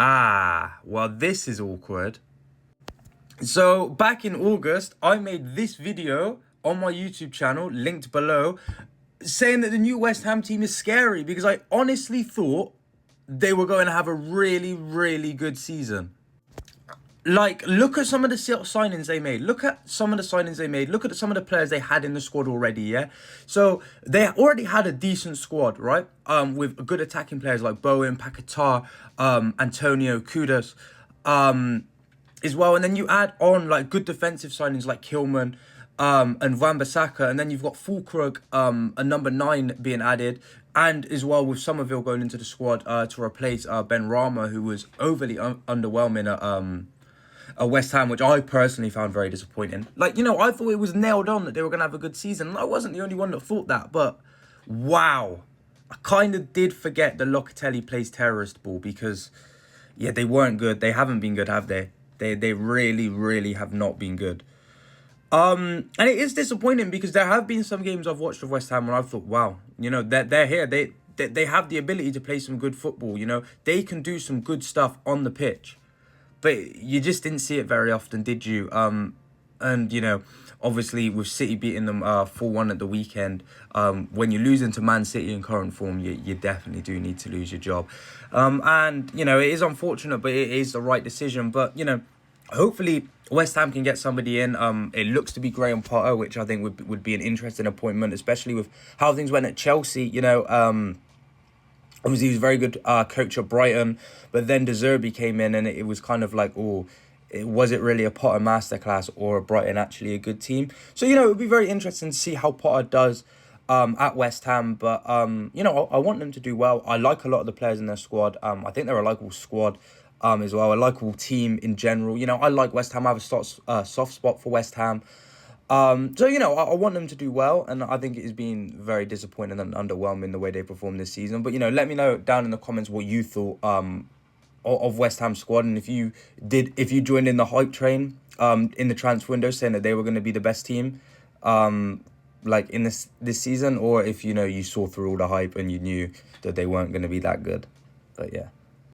Well, this is awkward. So back in August, I made this video on my YouTube channel, linked below, saying that the new West Ham team is scary because I honestly thought they were going to have a really, really good season. Like, look at some of the signings they made. Look at some of the signings they made. Look at some of the players they had in the squad already, yeah? So, they already had a decent squad, right? With good attacking players like Bowen, Paquetá, Antonio, Kudus, as well. And then you add on, like, good defensive signings like Kilman, and Wan-Bissaka. And then you've got Fulkrug, a number 9 being added. And as well with Somerville going into the squad to replace Ben Rama, who was overly underwhelming at West Ham, which I personally found very disappointing. Like, I thought it was nailed on that they were going to have a good season. I wasn't the only one that thought that, but wow. I kind of did forget that Lopetegui plays terrorist ball because, yeah, they weren't good. They haven't been good, have they? They really, really have not been good. And it is disappointing because there have been some games I've watched of West Ham where I've thought, wow, they're here. They have the ability to play some good football. They can do some good stuff on the pitch. But you just didn't see it very often, did you? And, obviously with City beating them 4-1 at the weekend, when you're losing to Man City in current form, you definitely do need to lose your job. And, it is unfortunate, but it is the right decision. But, hopefully West Ham can get somebody in. It looks to be Graham Potter, which I think would be an interesting appointment, especially with how things went at Chelsea, Obviously, he was a very good coach at Brighton, but then De Zerbi came in and it was kind of like, was it really a Potter masterclass or Brighton actually a good team? So, it would be very interesting to see how Potter does at West Ham. But, I want them to do well. I like a lot of the players in their squad. I think they're a likeable squad as well, a likeable team in general. I like West Ham. I have a soft spot for West Ham. So, I want them to do well, and I think it has been very disappointing and underwhelming the way they performed this season. But, let me know down in the comments what you thought of West Ham squad, and if you joined in the hype train in the transfer window saying that they were going to be the best team like in this season, or if, you saw through all the hype and you knew that they weren't going to be that good. But, yeah.